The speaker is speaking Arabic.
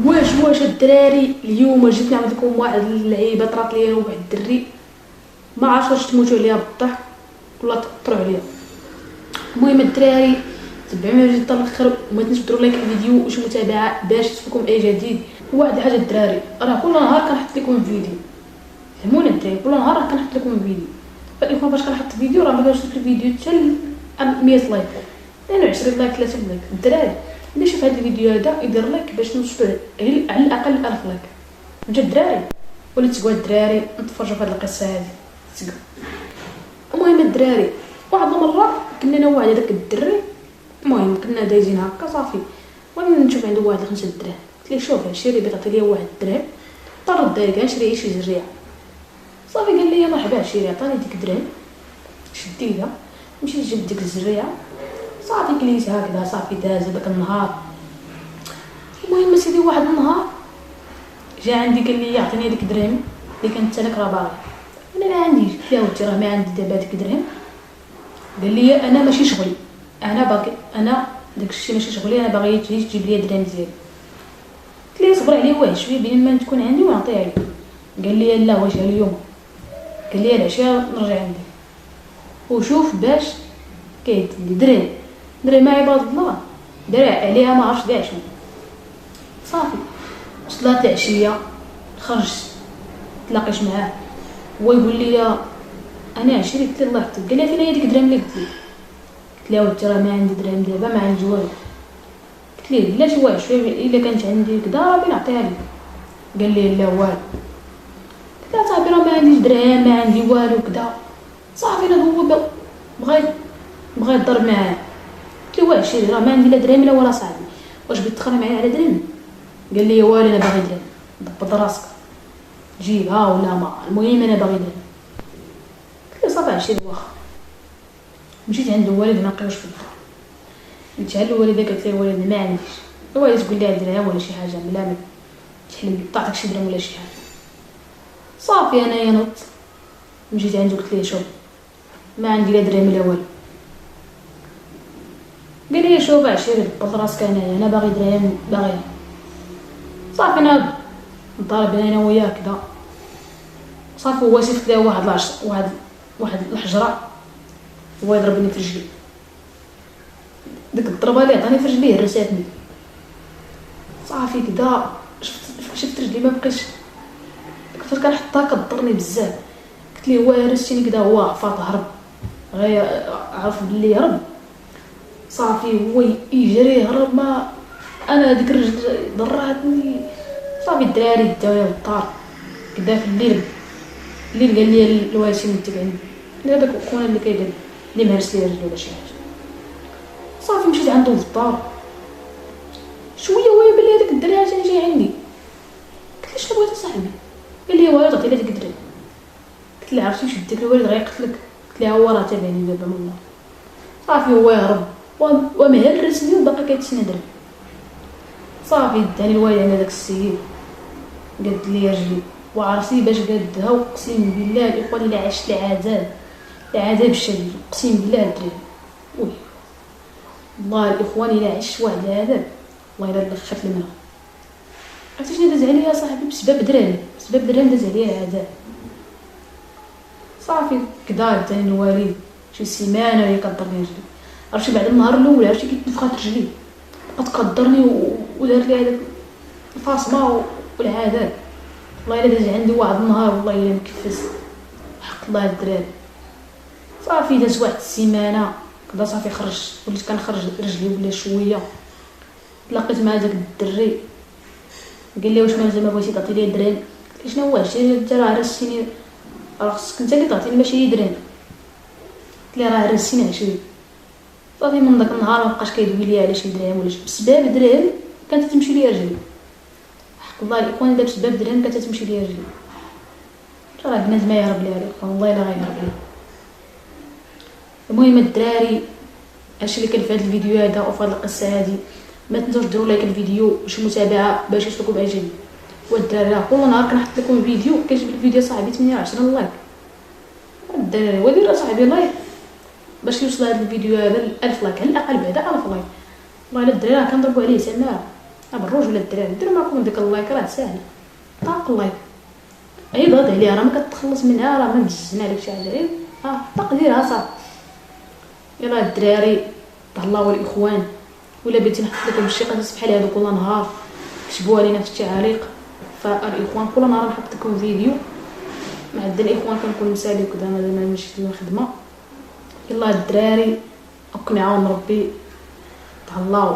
واش الدراري اليوم جيت نعمل لكم واحد اللعيبه طرات ليا واحد الدري ما عرفتش واش تموتوا عليها بالضحك ولا تطروا عليا. المهم الدراري تبعوا معايا حتى الاخر وما تنسوا ديروا لايك الفيديو وشي متابعه باش يوصلكم اي جديد. واحد الحاجه الدراري راه كل نهار كنحط لكم فيديو، فهموني الدراري، كل نهار راه كنحط لكم فيديو. فالاخوان فاش كنحط فيديو راه ما كنوصلش الفيديو حتى 100 لايك 22 لايك 30 لايك. الدراري اللي شوف هذا الفيديو هذا يدير لايك باش نوصلوا على الاقل 1000 لايك. فهمتوا الدراري ولا تسقوا الدراري نتفرجوا في هذه القصه هذه تسقوا. المهم الدراري واحد المره كنا انا وواحد هذاك الدري، المهم كنا دايزين هكا صافي، المهم نشوف عنده واحد 5 دراهم. قلت ليه شوف شري بيض عطي لي واحد الدرهم طرد داير نشري شي زريعه. صافي قال لي مرحبا شري، عطاني ديك الدرهم شديتها مشيت جبت ديك الزريعه صافي كليت هكذا صافي داز داك النهار. المهم سيدي واحد النهار جا عندي قال لي يعطيني ديك الدرهم اللي كانت لك راه باغي. انا ما عنديش، قلت له ودي راه ما عندي دابا ديك الدرهم. قال لي انا ماشي شغلي، انا باغي انا داك الشيء ماشي شغلي، انا باغي تجيب لي الدرهم ديالي. قلت لي صبر عليه واحد شويه بين ما تكون عندي ونعطيها لك. قال لي لا واش اليوم، قال لي العشاء نرجع عندي. وشوف باش كيدير لي درهم ما عباد الله درع عليها ما عرفتش كاع شنو. صافي وصلات العشيه خرجت تلاقيت معاه هو يقول لي انا عشري. قلت له الله يحفظك. قال لي فين هي ديك الدرهم اللي قلت لي؟ قلت له ودي راه ما عندي درهم دابا ما عندي والو. قلت ليه بلاتي واحد شويه الا كانت عندي كدا راه نعطيها لك. قال لي لا والو. قلت له صاحبي راه ما عنديش درهم ما عندي والو كدا. صافي انا هو بغا يضرب معايا. قلت له واش شري راه ما عندي لا درهم لا ولا صاحبي، واش بغيت تخرج معايا على درهم؟ قال لي والو انا باغي درهم. ضبط راسك جيبها ولا ما، المهم انا باغي درهم. قلت له صافي عشري واخا. مشيت عند الوالد ما لقيتوش في الدار. مشيت عند الوالده قالت لي الوالد ما عنديش. الوالد تقول لي درهم ولا شي حاجه بلا ما تحلم لي تعطيك شي درهم ولا شي حاجه. صافي انايا نط مشيت عنده قلت ليه شوف ما عندي لا درهم لا والو. قال لي شوف عشيري ضبط راسك انا باغي درهم باغي. صافي انا ضارب انا وياه كذا. صافي هو شفت له واحد الحجره هو يضربني في رجلي. ديك الضربه اللي عطاني في رجلي هرساتني. صافي كذا شفت رجلي ما بقيتش كنت كنحطها كضرني بزاف. قلت ليه هو هرستيني كذا هو عفاط هرب غير عرف بلي هرب. صافي هو يجري هرب ما انا ديك الرجل ضراتني. صافي الدراري داو للدار كدا في الليل قال لي الوالد شي متبعني هذاك خونا اللي كيدير اللي مهرس لي رجلي ولا شي حاجه. صافي مشيت عنده للدار شويه هو بلي هذاك الدري عاوتاني جاي عندي. قلت له شنو بغيت اصاحبي؟ قال لي والد عطيني ديك الدري. قلت له عرفتي واش ديك الوالد غيقتلك؟ قلت له هو راه تابعني دابا من الله. صافي هو يهرب ومهرسني وباقي كيتسنى درهم. صافي داني الوالد على داك السيد قد لي رجلي وعرفتي باش قدها. وقسم بالله الاخوان الا عشت العذاب الشديد اقسم بالله الدراري وي والله الاخوان الا عشت واحد العذاب والله الا دخلت الماء. عرفتي شنو داز عليا صاحبي؟ بسبب درهم داز عليا العذاب. صافي كدا داني الوالد شي سيمانه وهي كضربني رجلي. عرفتي بعد النهار الاول عرفتي كي تنفخات رجلي بقات كضرني ودار لي هذاك الفاصمه والعذاب. والله الا داز عندي واحد النهار والله الا مكفس حق الله الدراري. صافي داز واحد السيمانه كدا صافي خرجت وليت كنخرج رجلي ولا شويه. تلاقيت مع داك الدري قال لي واش مازال ما بغيتي تعطي لي درهم؟ قلت له شنو هو هادشي انت راه راسيني راه خصك انت اللي تعطيني ماشي درهم. قلت له راه راسيني 20. صافي من داك النهار مابقاش كيدوي لي على شي درهم ولا بسبب درهم كانت تمشي لي رجلي. حق الله الاخوان دابا بسبب درهم كانت تمشي لي رجلي. راه بنادم ما يهرب ليها الاخوان والله الا غيهرب ليها. المهم الدراري هادشي اللي كان في هذا الفيديو هذا وفي هذه القصه هذه. ما تنساوش ديروا لايك الفيديو وشي متابعه باش يوصلكم باي جديد. والدراري راه كل نهار كنحط لكم فيديو كيجيب الفيديو صاحبي 28 لايك. الدراري ودير صاحبي لايك باش يوصل هذا الفيديو هذا ل 1000 لايك على الاقل بعدا 1000 لايك. والله الا الدراري راه كنضربوا عليه تمام الروج ولا الدراري ديروا معكم ديك اللايك راه ساهله طاق اللايك عيض عليها راه ما كتخلص منها راه ما مجزنا لك شي حاجه غير طاق ديرها صافي. يلا الدراري تهلاو الاخوان ولا بغيتي نحط لكم شي قصص بحال هادو كل نهار كتبوها لينا في التعاليق. فالاخوان كل نهار نحط لكم فيديو مع الاخوان كنكون مسالي وكذا ما ماشي في الخدمه. يلا الدراري ربي تهلاو.